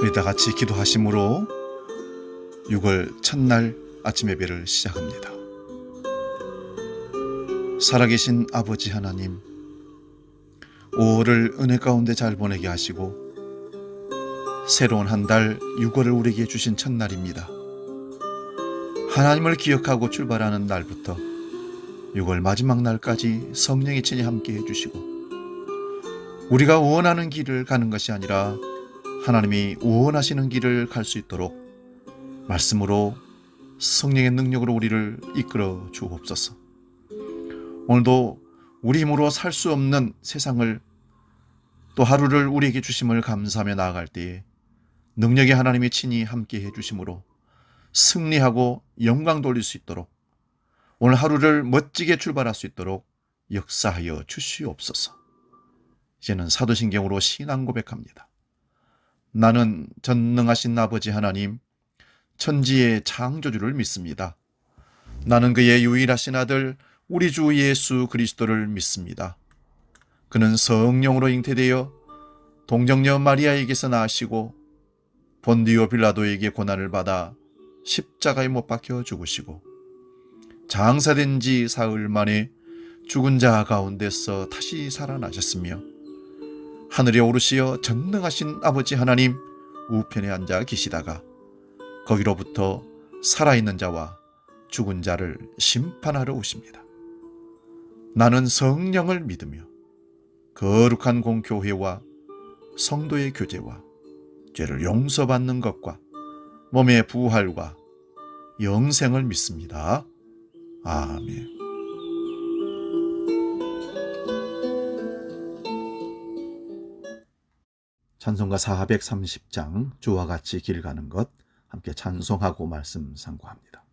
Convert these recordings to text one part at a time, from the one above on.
우리 다 같이 기도하심으로 6월 첫날 아침 예배를 시작합니다. 살아계신 아버지 하나님, 5월을 은혜 가운데 잘 보내게 하시고 새로운 한 달 6월을 우리에게 주신 첫날입니다. 하나님을 기억하고 출발하는 날부터 6월 마지막 날까지 성령의 친히 함께 해주시고 우리가 원하는 길을 가는 것이 아니라 하나님이 원하시는 길을 갈 수 있도록 말씀으로 성령의 능력으로 우리를 이끌어 주옵소서. 오늘도 우리 힘으로 살 수 없는 세상을 또 하루를 우리에게 주심을 감사하며 나아갈 때에 능력의 하나님이 친히 함께 해주심으로 승리하고 영광 돌릴 수 있도록 오늘 하루를 멋지게 출발할 수 있도록 역사하여 주시옵소서. 이제는 사도신경으로 신앙 고백합니다. 나는 전능하신 아버지 하나님, 천지의 창조주를 믿습니다. 나는 그의 유일하신 아들 우리 주 예수 그리스도를 믿습니다. 그는 성령으로 잉태되어 동정녀 마리아에게서 나시고 본디오 빌라도에게 고난을 받아 십자가에 못 박혀 죽으시고 장사된 지 사흘 만에 죽은 자 가운데서 다시 살아나셨으며 하늘에 오르시어 전능하신 아버지 하나님 우편에 앉아 계시다가 거기로부터 살아있는 자와 죽은 자를 심판하러 오십니다. 나는 성령을 믿으며 거룩한 공교회와 성도의 교제와 죄를 용서받는 것과 몸의 부활과 영생을 믿습니다. 아멘. 찬송가 430장 주와 같이 길 가는 것 함께 찬송하고 말씀 상고합니다.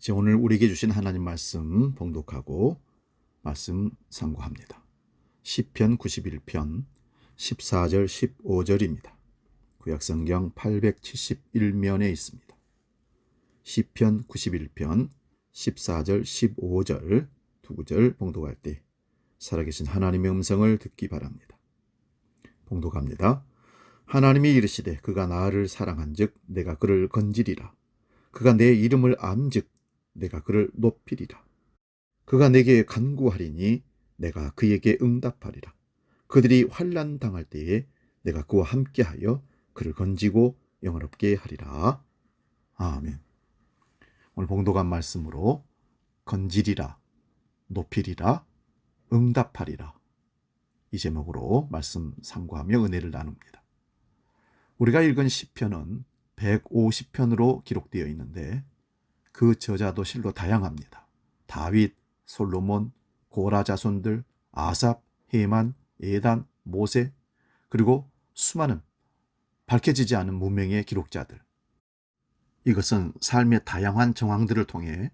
이제 오늘 우리에게 주신 하나님 말씀 봉독하고 말씀 상고합니다. 시편 91편 14절 15절입니다. 구약성경 871면에 있습니다. 시편 91편 14절 15절 두 구절 봉독할 때 살아계신 하나님의 음성을 듣기 바랍니다. 봉독합니다. 하나님이 이르시되 그가 나를 사랑한즉 내가 그를 건지리라. 그가 내 이름을 안즉 내가 그를 높이리라. 그가 내게 간구하리니 내가 그에게 응답하리라. 그들이 환난 당할 때에 내가 그와 함께하여 그를 건지고 영화롭게 하리라. 아멘. 오늘 봉독한 말씀으로 건지리라, 높이리라, 응답하리라, 이 제목으로 말씀 상고하며 은혜를 나눕니다. 우리가 읽은 시편은 150편으로 기록되어 있는데 그 저자도 실로 다양합니다. 다윗, 솔로몬, 고라 자손들, 아삽, 헤만, 에단, 모세, 그리고 수많은 밝혀지지 않은 무명의 기록자들. 이것은 삶의 다양한 정황들을 통해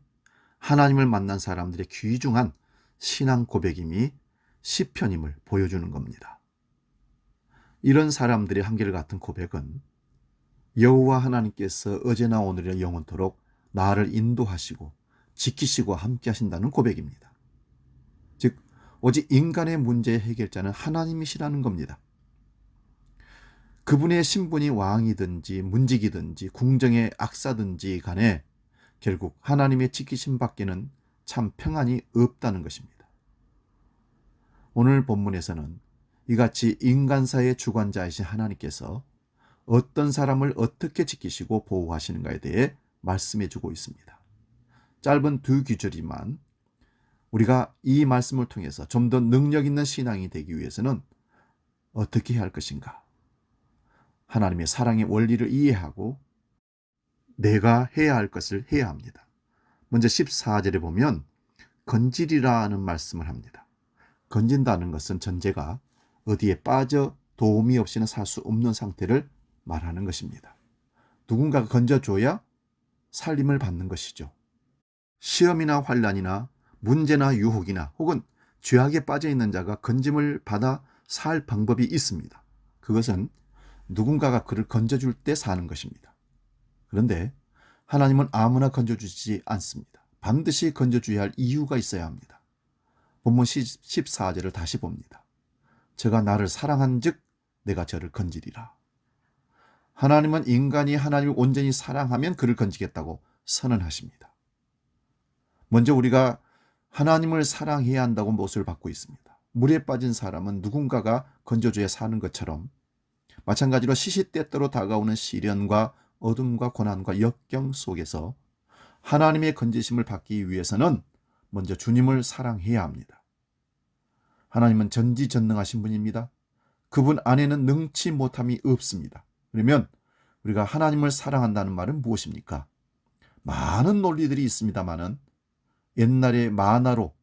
하나님을 만난 사람들의 귀중한 신앙 고백임이 시편임을 보여주는 겁니다. 이런 사람들의 한결같은 고백은 여호와 하나님께서 어제나 오늘이나 영원토록 나를 인도하시고 지키시고 함께 하신다는 고백입니다. 즉 오직 인간의 문제의 해결자는 하나님이시라는 겁니다. 그분의 신분이 왕이든지 문직이든지 궁정의 악사든지 간에 결국 하나님의 지키심 밖에는 참 평안이 없다는 것입니다. 오늘 본문에서는 이같이 인간사의 주관자이신 하나님께서 어떤 사람을 어떻게 지키시고 보호하시는가에 대해 말씀해 주고 있습니다. 짧은 2구절이지만 우리가 이 말씀을 통해서 좀 더 능력 있는 신앙이 되기 위해서는 어떻게 해야 할 것인가? 하나님의 사랑의 원리를 이해하고 내가 해야 할 것을 해야 합니다. 먼저 14절에 보면 건지리라는 말씀을 합니다. 건진다는 것은 전제가 어디에 빠져 도움이 없이는 살 수 없는 상태를 말하는 것입니다. 누군가가 건져줘야 살림을 받는 것이죠. 시험이나 환난이나 문제나 유혹이나 혹은 죄악에 빠져 있는 자가 건짐을 받아 살 방법이 있습니다. 그것은 누군가가 그를 건져줄 때 사는 것입니다. 그런데 하나님은 아무나 건져주지 않습니다. 반드시 건져줘야 할 이유가 있어야 합니다. 본문 14절을 다시 봅니다. 저가 나를 사랑한 즉 내가 저를 건지리라. 하나님은 인간이 하나님을 온전히 사랑하면 그를 건지겠다고 선언하십니다. 먼저 우리가 하나님을 사랑해야 한다고 못을 받고 있습니다. 물에 빠진 사람은 누군가가 건져줘야 사는 것처럼 마찬가지로 시시때때로 다가오는 시련과 어둠과 고난과 역경 속에서 하나님의 건지심을 받기 위해서는 먼저 주님을 사랑해야 합니다. 하나님은 전지전능하신 분입니다. 그분 안에는 능치 못함이 없습니다. 그러면 우리가 하나님을 사랑한다는 말은 무엇입니까? 많은 논리들이 있습니다만은 옛날에 만화로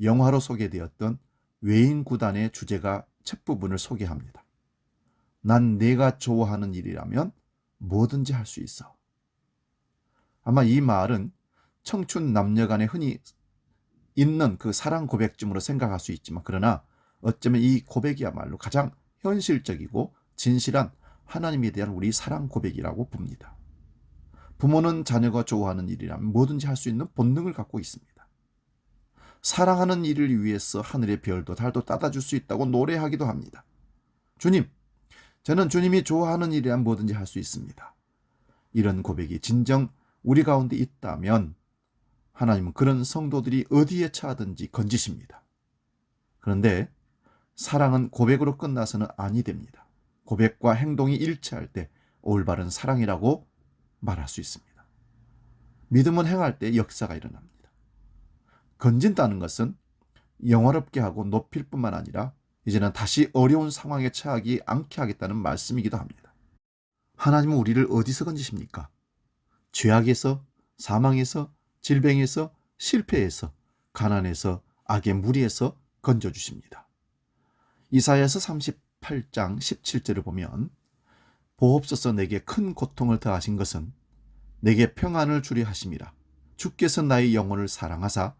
영화로 소개되었던 외인 구단의 주제가 첫 부분을 소개합니다. 난 내가 좋아하는 일이라면 뭐든지 할 수 있어. 아마 이 말은 청춘 남녀 간에 흔히 있는 그 사랑 고백쯤으로 생각할 수 있지만 그러나 어쩌면 이 고백이야말로 가장 현실적이고 진실한 하나님에 대한 우리 사랑 고백이라고 봅니다. 부모는 자녀가 좋아하는 일이라면 뭐든지 할 수 있는 본능을 갖고 있습니다. 사랑하는 일을 위해서 하늘의 별도 달도 따다줄 수 있다고 노래하기도 합니다. 주님, 저는 주님이 좋아하는 일이라면 뭐든지 할 수 있습니다. 이런 고백이 진정 우리 가운데 있다면 하나님은 그런 성도들이 어디에 처하든지 건지십니다. 그런데 사랑은 고백으로 끝나서는 아니 됩니다. 고백과 행동이 일치할 때 올바른 사랑이라고 말할 수 있습니다. 믿음은 행할 때 역사가 일어납니다. 건진다는 것은 영화롭게 하고 높일 뿐만 아니라 이제는 다시 어려운 상황에 처하지 않게 하겠다는 말씀이기도 합니다. 하나님은 우리를 어디서 건지십니까? 죄악에서, 사망에서, 질병에서, 실패에서, 가난에서, 악의 무리에서 건져주십니다. 이사야서 38장 17절을 보면 보옵소서 내게 큰 고통을 더하신 것은 내게 평안을 주려 하심이라. 주께서 나의 영혼을 사랑하사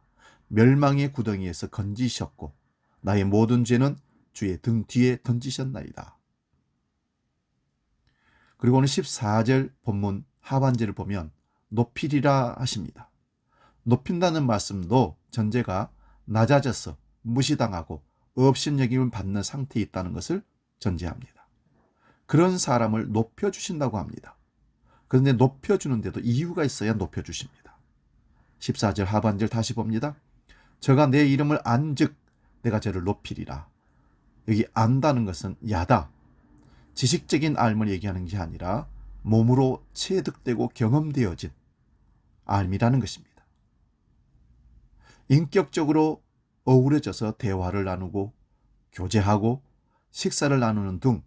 멸망의 구덩이에서 건지셨고 나의 모든 죄는 주의 등 뒤에 던지셨나이다. 그리고 오늘 14절 본문 하반절을 보면 높이리라 하십니다. 높인다는 말씀도 전제가 낮아져서 무시당하고 업신여김을 받는 상태에 있다는 것을 전제합니다. 그런 사람을 높여주신다고 합니다. 그런데 높여주는데도 이유가 있어야 높여주십니다. 14절 하반절 다시 봅니다. 저가 내 이름을 안즉 내가 저를 높이리라. 여기 안다는 것은 야다, 지식적인 알을 얘기하는 게 아니라 몸으로 체득되고 경험되어진 알미라는 것입니다. 인격적으로 어우러져서 대화를 나누고 교제하고 식사를 나누는 등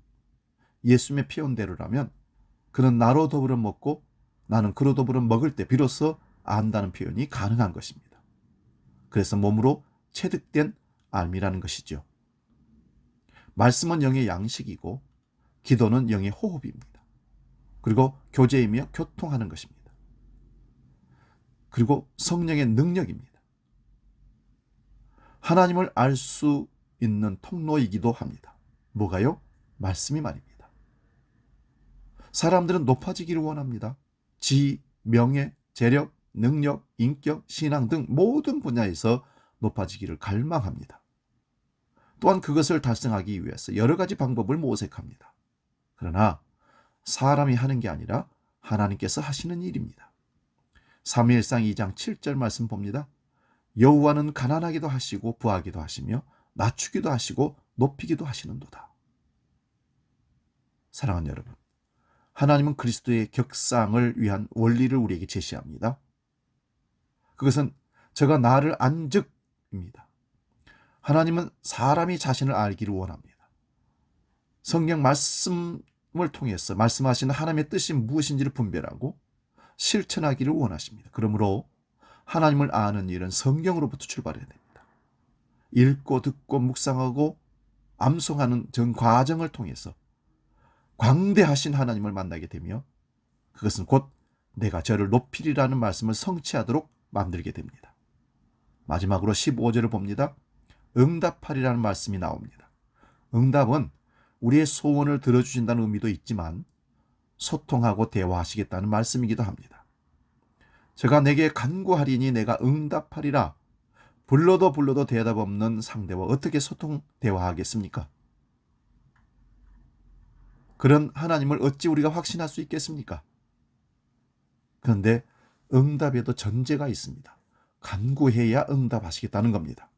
예수님의 표현대로라면 그는 나로 더불어 먹고 나는 그로 더불어 먹을 때 비로소 안다는 표현이 가능한 것입니다. 그래서 몸으로 체득된 알미라는 것이죠. 말씀은 영의 양식이고 기도는 영의 호흡입니다. 그리고 교제이며 교통하는 것입니다. 그리고 성령의 능력입니다. 하나님을 알 수 있는 통로이기도 합니다. 뭐가요? 말씀이 말입니다. 사람들은 높아지기를 원합니다. 지, 명예, 재력, 능력, 인격, 신앙 등 모든 분야에서 높아지기를 갈망합니다. 또한 그것을 달성하기 위해서 여러 가지 방법을 모색합니다. 그러나 사람이 하는 게 아니라 하나님께서 하시는 일입니다. 사무엘상 2장 7절 말씀 봅니다. 여호와는 가난하기도 하시고 부하기도 하시며 낮추기도 하시고 높이기도 하시는도다. 사랑하는 여러분, 하나님은 그리스도의 격상을 위한 원리를 우리에게 제시합니다. 그것은 저가 나를 안즉입니다. 하나님은 사람이 자신을 알기를 원합니다. 성경 말씀을 통해서 말씀하시는 하나님의 뜻이 무엇인지를 분별하고 실천하기를 원하십니다. 그러므로 하나님을 아는 일은 성경으로부터 출발해야 됩니다. 읽고 듣고 묵상하고 암송하는 전 과정을 통해서 광대하신 하나님을 만나게 되며 그것은 곧 내가 저를 높이리라는 말씀을 성취하도록 만들게 됩니다. 마지막으로 15절을 봅니다. 응답하리라는 말씀이 나옵니다. 응답은 우리의 소원을 들어주신다는 의미도 있지만 소통하고 대화하시겠다는 말씀이기도 합니다. 제가 내게 간구하리니 내가 응답하리라. 불러도 대답 없는 상대와 어떻게 소통 대화하겠습니까? 그런 하나님을 어찌 우리가 확신할 수 있겠습니까? 그런데 응답에도 전제가 있습니다. 간구해야 응답하시겠다는 겁니다.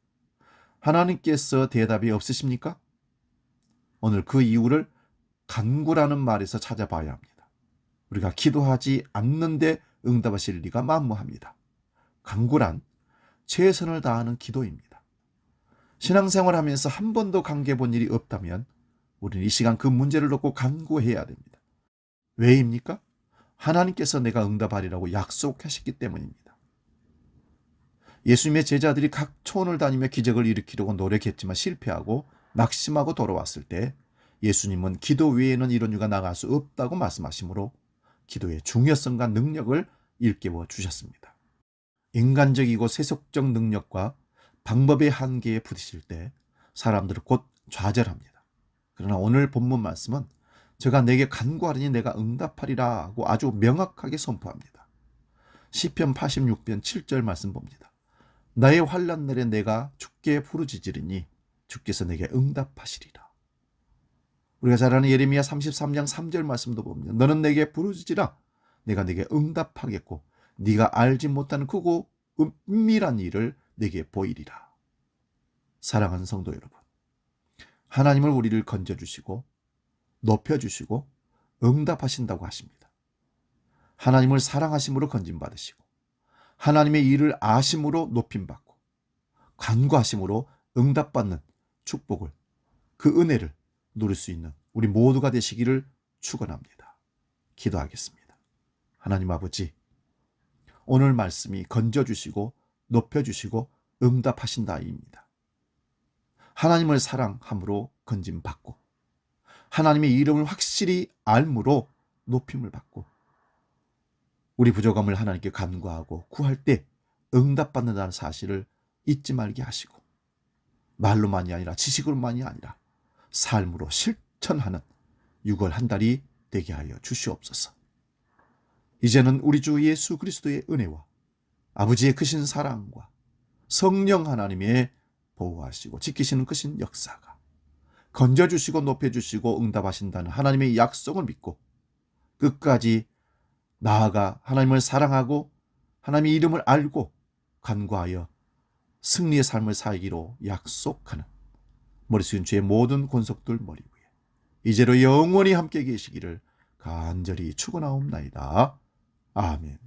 하나님께서 대답이 없으십니까? 오늘 그 이유를 간구라는 말에서 찾아봐야 합니다. 우리가 기도하지 않는데 응답하실 리가 만무합니다. 간구란 최선을 다하는 기도입니다. 신앙생활 하면서 한 번도 관계 본 일이 없다면 우리는 이 시간 그 문제를 놓고 간구해야 됩니다. 왜입니까? 하나님께서 내가 응답하리라고 약속하셨기 때문입니다. 예수님의 제자들이 각 촌을 다니며 기적을 일으키려고 노력했지만 실패하고 낙심하고 돌아왔을 때 예수님은 기도 외에는 이런 이유가 나갈 수 없다고 말씀하시므로 기도의 중요성과 능력을 일깨워 주셨습니다. 인간적이고 세속적 능력과 방법의 한계에 부딪힐 때 사람들은 곧 좌절합니다. 그러나 오늘 본문 말씀은 제가 내게 간구하리니 내가 응답하리라고 아주 명확하게 선포합니다. 시편 86편 7절 말씀 봅니다. 나의 환난 날에 내가 주께 부르짖으리니 주께서 내게 응답하시리라. 우리가 잘 아는 예레미야 33장 3절 말씀도 봅니다. 너는 내게 부르짖으라. 내가 내게 응답하겠고 네가 알지 못하는 크고 은밀한 일을 내게 보이리라. 사랑하는 성도 여러분, 하나님을 우리를 건져주시고 높여주시고 응답하신다고 하십니다. 하나님을 사랑하심으로 건짐받으시고 하나님의 일을 아심으로 높임받고 간구하심으로 응답받는 축복을, 그 은혜를 누릴 수 있는 우리 모두가 되시기를 축원합니다. 기도하겠습니다. 하나님 아버지, 오늘 말씀이 건져주시고 높여주시고 응답하신다입니다. 하나님을 사랑함으로 건짐받고 하나님의 이름을 확실히 알므로 높임을 받고 우리 부족함을 하나님께 간구하고 구할 때 응답받는다는 사실을 잊지 말게 하시고 말로만이 아니라 지식으로만이 아니라 삶으로 실천하는 6월 한 달이 되게 하여 주시옵소서. 이제는 우리 주 예수 그리스도의 은혜와 아버지의 크신 사랑과 성령 하나님의 보호하시고 지키시는 크신 역사가 건져주시고 높여주시고 응답하신다는 하나님의 약속을 믿고 끝까지 나아가 하나님을 사랑하고 하나님의 이름을 알고 간구하여 승리의 삶을 살기로 약속하는 머리 숙인 주의 모든 권속들 머리 위에 이제로 영원히 함께 계시기를 간절히 축원하옵나이다. 아멘.